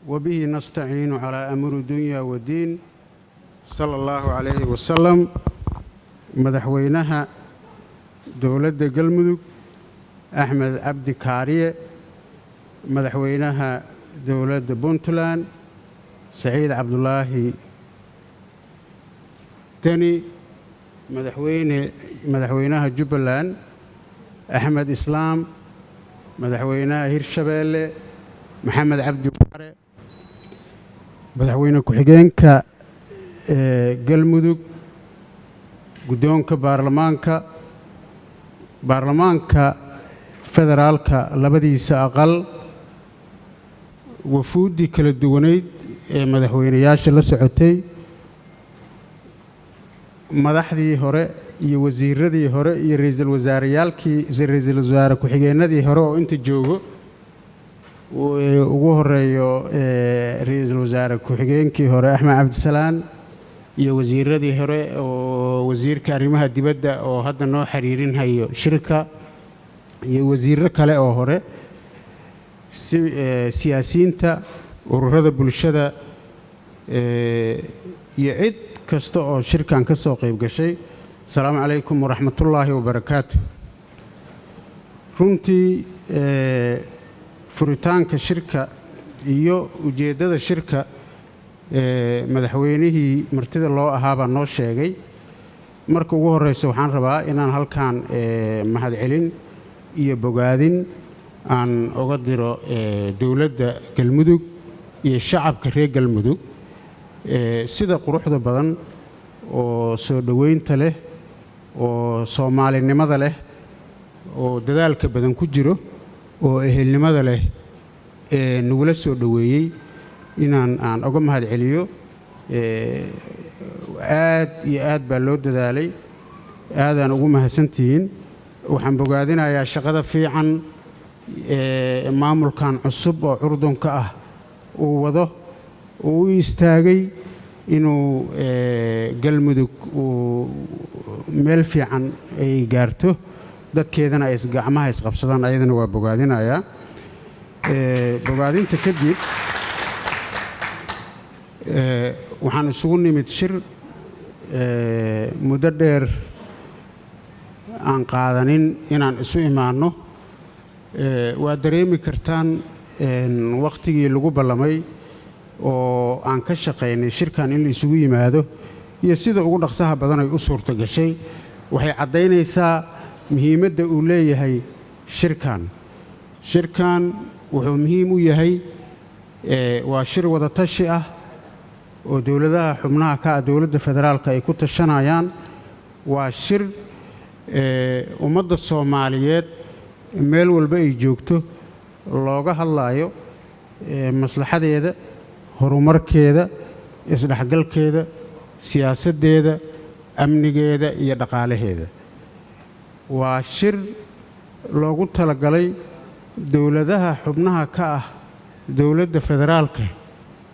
وبه نستعين على أمر الدنيا والدين صلى الله عليه وسلم. مدحوينها دولة قلمدق أحمد عبد كارية، مدحوينها دولة بونتلان سعيد عبد الله تاني، مدحوينها جبلان أحمد إسلام، مدحوينها هيرشبيل محمد عبد واري، مدحوينه كحجينك قلمدق قدونك baarlamaanka federaalka labadiisa aqal wafuudii kala duwaneyd ee madaxweynayaasha la socotay, madaxdii hore iyo wasiiradii hore iyo ra'iisul wasaare ku-xigeenadii hore oo inta joogo ugu horeeyo ra'iisul wasaare ku-xigeenkii hore Axmed Cabdisalaan iyo wasiiradii hore oo wasiirka arrimaha dibadda oo hadda noo xiriirinhayo shirka iyo wasiirro kale oo hore, siyaasiyiinta ururada bulshada iyo cid kasta oo shirkan ka soo qayb gashay. Asalaamu calaykum waraxmatullaahi wabarakaatu. runtii furitaanka shirka iyo ujeeddada shirka madaxweynihii martida loo ahaabaa noo sheegay. marka ugu horeysa waxaan rabaa inaan halkan mahadcelin iyo bogaadin aan uga diro dowladda galmudug iyo shacabka reer galmudug sida quruxda badan oo soo dhoweynta leh oo soomaalinimada leh oo dadaalka badan ku jiro oo ehelnimada leh nagula soo dhoweeyey aan uga mahadceliyo. aad iyo aad baa loo dadaalay, aadaan ugu mahadsantihiin. waxaan bogaadinayaa shaqada fiican maamulkan cusub oo curdunka ah uu wado, uu u istaagay inuu galmudug uu meel fiican ay gaarto, dadkeedana ay gacmaha isqabsadaan. ayadana waa bogaadinayaa. bogaadinta kadib waxaan isugu nimid shir muddo dheer aan qaadanin inaan isu imaanno. waa dareemi kartaan wakhtigii lagu ballamay oo aan ka shaqaynay shirkan in la isugu yimaado iyo sida ugu dhaqsaha badan ay u suurto gashay waxay caddaynaysaa muhiimadda uu leeyahay shirkan. wuxuu muhiim u yahay waa shir wada tashi ah oo dowladaha xubnaha ka ah dowladda federaalka ay ku tashanayaan. waa shir ummadda Soomaaliyeed meel walba ay joogto looga hadlayo maslaxadeeda, horumarkeeda, isdhexgalkeeda, siyaasaddeeda, amnigeeda iyo dhaqaalaheeda. waa shir loogu talagalay dowladaha xubnaha ka ah dowladda federaalka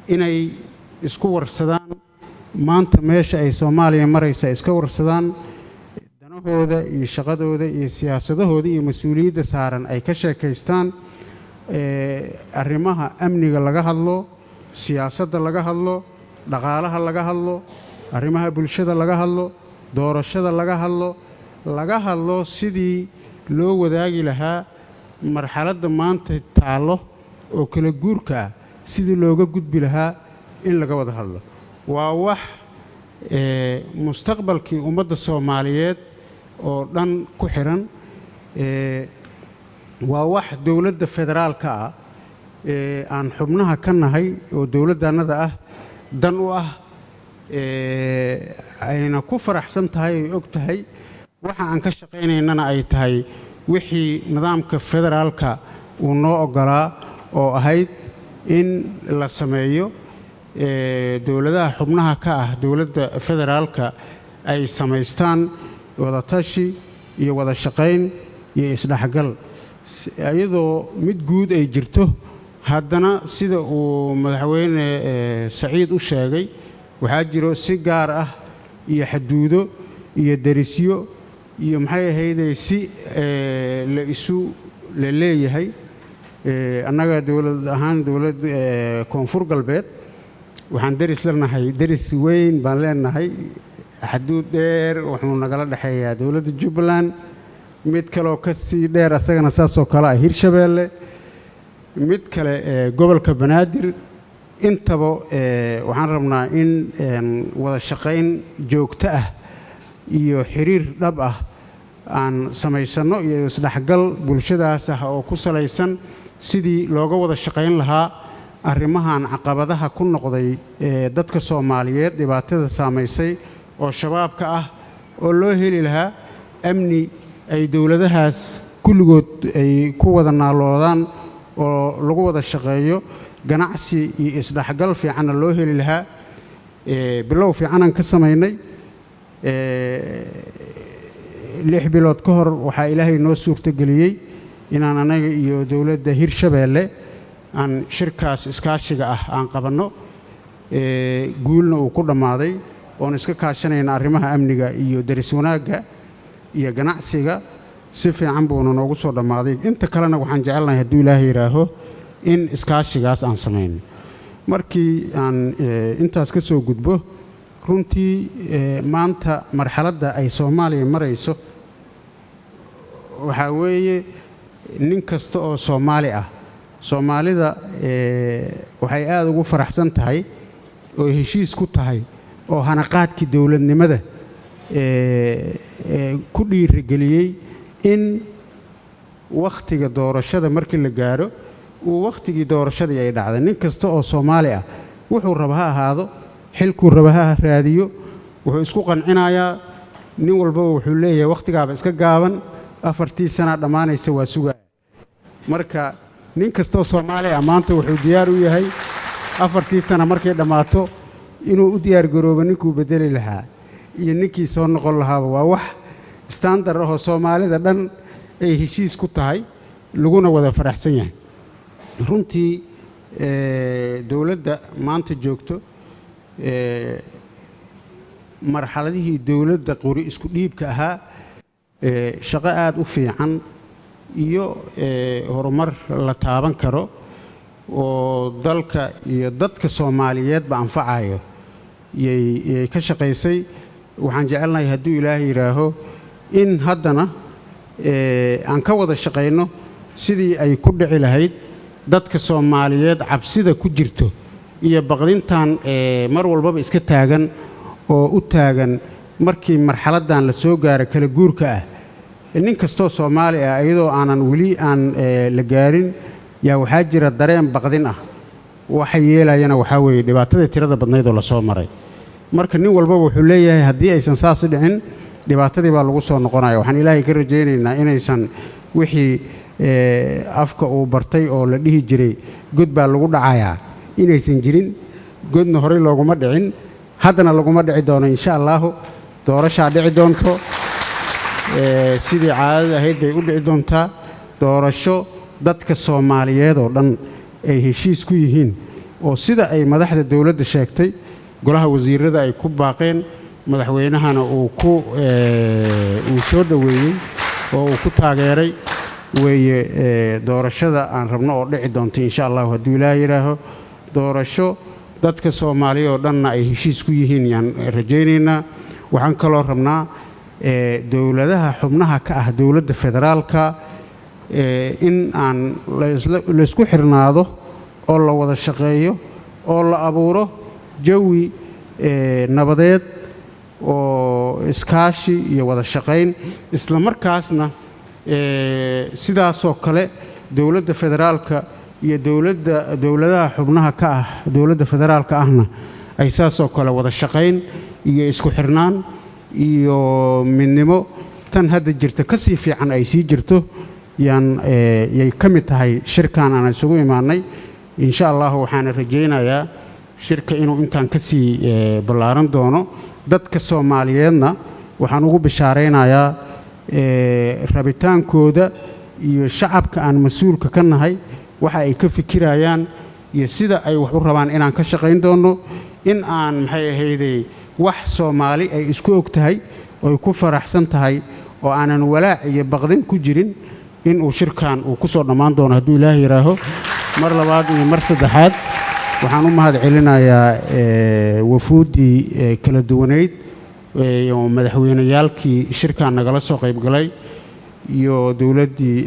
inay isku warsadaan maanta meesha ay Soomaaliya maraysa, iska warsadaan danahooda iyo shaqadooda iyo siyaasadahooda iyo mas-uuliyadda saaran ay ka sheekaystaan. arrimaha amniga laga hadlo, siyaasadda laga hadlo, dhaqaalaha laga hadlo, arrimaha bulshada laga hadlo, doorashada laga hadlo sidii loo wadaagi lahaa marxaladda maanta taallo oo kala guurka ah, sidii looga gudbi lahaa in laga wada hadlo. waa wax mustaqbalkii ummadda Soomaaliyeed oo dhan ku xiran. waa wax dowladda federaalka ah aan xubnaha ka nahay oo dowladdaannada ah dan u ah, ayna ku faraxsan tahay ay og tahay. waxa aan ka shaqaynaynana ay tahay wixii nidaamka federaalka uu noo oggolaa oo ahayd in la sameeyo dowladaha xubnaha ka ah dowladda federaalka ay samaystaan wada tashi iyo wada shaqayn iyo isdhexgal. iyadoo mid guud ay jirto, haddana sida uu madaxweyne Saciid u sheegay waxaa jiro si gaar ah iyo xaduudo iyo derisyo iyo maxay ahaydee si la leeyahay annaga dowlad ahaan dowlad koonfur galbeed waxaan deris leenahay deris weyn baan leenahay xaduud dheer wuxuu nagala dhaxeeyaa dowladda Jubbaland mid kale oo ka sii dheer asagana saasoo kale ah Hirshabeelle mid kale gobolka Banaadir intaba waxaan rabnaa in wada shaqayn joogto ah iyo xiriir dhab ah aan samaysano iyo isdhaxgal bulshadaas ah oo ku salaysan sidii looga wada shaqayn lahaa arrimahan caqabadaha ku noqday dadka Soomaaliyeed dhibaatada saameysay oo shabaabka ah oo loo heli lahaa amni ay dawladahaas kulligood ay ku wada naaloodaan oo lagu wada shaqeeyo ganacsi iyo isdhaxgal fiican loo heli lahaa bilow fiican ka sameynay 6 bilood ka hor waxaa Ilaahay noo suurta galiyay inaan anaga iyo dawladda Hirshabeelle aan shirkaas iskaashiga ah aan qabanno guulna uu ku dhamaaday oo iska kaashanayna arrimaha amniga iyo daris wanaagga iyo ganacsiga si fiican buu noogu soo dhamaaday inta kalena waxaan jecelnahay haddii Ilaahay yiraaho in iskaashigaas aan sameeyno markii aan intaas ka soo gudbo runtii maanta marxaladda ay Soomaaliya marayso waxa weeye nin kasta oo Soomaali ah Soomaalida waxay aad ugu faraxsan tahay oo heshiis ku tahay oo hanaqaadkii dawladnimada ku dhiirigeliyay in waqtiga doorashada markii la gaaro uu waqtigii doorashadii ay dhacday nin kasta oo Soomaali ah wuxuu raba ha ahaado xilku raba ha raadiyo wuxuu isku qancinayaa nin walba wuxuu leeyahay waqtigaaba iska gaaban 4 sano dhamaanaysa waa sugaa marka nin kasta oo Soomaali ah maanta wuxuu diyaar u yahay 4 sano markay dhamaato inuu u diyaar garoobo ninkuu bedeli lahaa iyo ninkii soo noqon lahaa waa wax standard ah oo Soomaalida dhan ay heshiis ku tahay laguna wada faraxsan yahay runtii dawladda maanta joogto marxaladihii dawladda qori isku dhiibka ahaa shaqo aad u fiican iyo horumar la taaban karo oo dalka iyo dadka Soomaaliyeed ba anfacayo yay ka shaqaysay waxaan jecelnahay haddii Ilaahay yiraaho in haddana aan ka wada shaqayno sidii ay ku dhici lahayd dadka Soomaaliyeed cabsida ku jirto iyo baqdintan mar walba iska taagan oo u taagan markii marxaladan la soo gaaro kala guurka ah nin kastoo Soomaali ah iyadoo aanan wali aan la gaarin yaa waxaa jira dareen baqdin ah waxa yeelayana waxa weeye dhibaatada tirada badnayd oo la soo maray marka nin walba wuxuu leeyahay haddii aysan saas dhicin dhibaatadii baa lagu soo noqonayaa waxaan Ilaahay ka rajaynaynaa inaysan wixii afka uu bartay oo la dhihi jiray god baa lagu dhacayaa inaysan jirin godna hore looguma dhicin haddana laguma dhici doono insha Allah doorasho dhici doonto sidii caadada ahayd bay u dhici doontaa doorasho dadka Soomaaliyeed oo dhan ay heshiis ku yihiin oo sida ay madaxda dawladda sheegtay golaha wasiirada ay ku baaqeen madaxweynahana uu soo dhaweeyay oo uu ku taageeray weeye doorashada aan rabno oo dhici doonto insha Allah haddii Ilaahay yiraaho doorasho dadka Soomaaliyeed oo dhanna ay heshiis ku yihiin yaan rajaynaynaa waxaan kaloo rabnaa dawladaha xubnaha ka ah dawladda federaalka in aan la isku xirnaado oo la wada shaqeeyo oo la abuuro jawi nabadeed oo iskaashi iyo wada shaqayn isla markaasna sidaasoo kale dawladda federaalka iyo dawladaha xubnaha ka ah dawladda federaalka ahna ay saasoo kale wada shaqayn iyo isku xirnaan iyo midnimo tan hadda jirta ka sii fiican ay sii jirto yay ka mid tahay shirkan aan isugu imaanay insha Allah waxaan rajaynayaa shirka inuu intaan ka sii ballaaran doono dadka Soomaaliyeedna waxaan ugu bishaareynayaa rabitaankooda iyo shacabka aan mas'uulka ka nahay waxa ay ka fikirayaan iyo sida ay wax u rabaan inaan ka shaqayn doono in aan maxay ahaydey wax Soomaali ay isku og tahay oo ku faraxsan tahay oo aanan walaac iyo baqdin ku jirin in uu shirkan uu ku soo dhammaan doono hadduu ilaahay yiraaho mar labaad iyo mar saddexaad waxaan u mahad celinayaa wafuudii kala duwaneyd iyo madaxweynayaalkii shirkan nagala soo qayb galay iyo dawladdii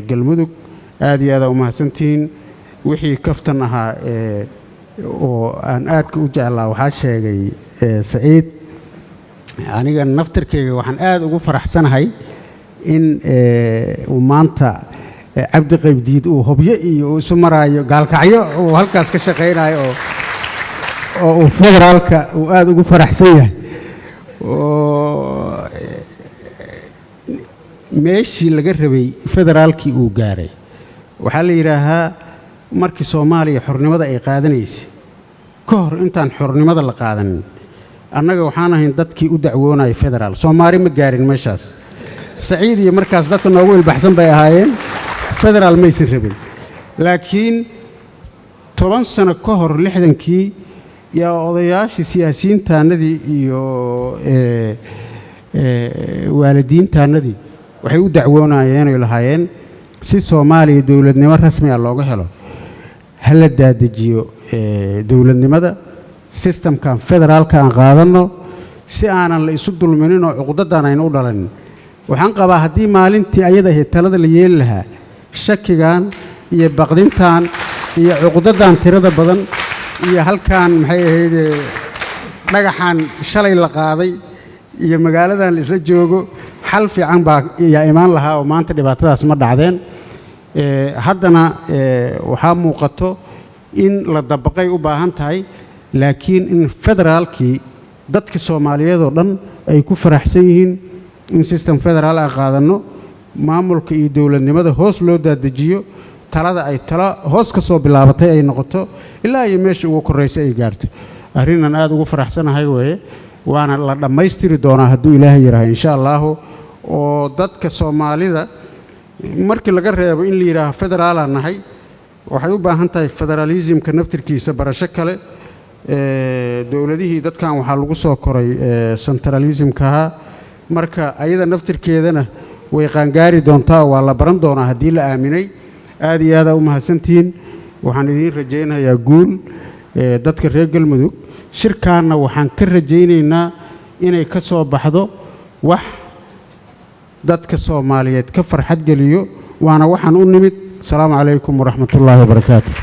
galmudug aad iyo aad u mahadsantihiin wixii kaftan ahaa oo aan aadka u jeclaa waxaa sheegay saciid aniga naftarkeyga waxaan aad ugu faraxsanahay in uu maanta cabdi qaybdiid uu hobyo iyo uu isu maraayo gaalkacyo uu halkaas ka shaqaynayo oo uu federaalka uu aad ugu faraxsan yahay oo meeshii laga rabay federaalkii uu gaaray waxaa la yidhaahaa markii soomaaliya xornimada ay qaadanaysay ka hor intaan xornimada la qaadanin annaga waxaan ahayn dadkii u dacwoonaya federaal soomaali ma gaarin meeshaas saciid iyo markaas dadka noogu ilbaxsan bay ahaayeen federaal maysan rabin laakiin 10 sano ka hor 60kii yaa odayaashii siyaasiyiintaanadii iyo waalidiintaanadii waxay u dacwoonayeen oo lahaayeen si Soomaaliya dawladnimo rasmi ah looga helo hal la daadajiyo dawladnimada systemkan federaalka aan qaadano si aanan la isu dulminin oo cuqdadan aynu u dhalan waxaan qabaa haddii maalintii ayada ahayd talada la yeeli lahaa shakigan iyo baqdintan iyo cuqdadan tirada badan iyo halkan maxay ahayd dhagaxan shalay la qaaday iyo magaaladan la isla joogo xal fiican baa yaa imaan lahaa oo maanta dhibaatadaas ma dhacdeen haddana waxaa muuqato in la dabaqay u baahan tahay laakiin in federaalkii dadka Soomaaliyeed oo dhan ay ku faraxsan yihiin in system federaal ah qaadano maamulka iyo dawladnimada hoos loo daadajiyo talada ay tala hoos ka soo bilaabatay ay noqoto ilaa iyo meesha ugu koreysay ay gaarto arrinnan aad ugu faraxsanahay weeye waana la dhammaystiri doonaa hadduu ilaahay yiraaho insha Allah oo dadka Soomaalida markii laga reebo in la yiraaho federaal aan nahay waxay u baahan tahay federalismka naftirkiisa barasho kale dawladihii dadkan waxaa lagu soo koray centralismka marka ayada naftirkeedana way qaangaari doontaa waa la baran doonaa haddii la aaminay aad iyo aad u mahadsantihiin waxaan idin rajaynayaa guul dadka reer galmudug shirkaanna waxaan ka rajaynaynaa inay ka soo baxdo wax dadka Soomaaliyeed ka farxad geliyo waana waxaan u nimid salaamu calaykum waraxmatullaahi wabarakaatuh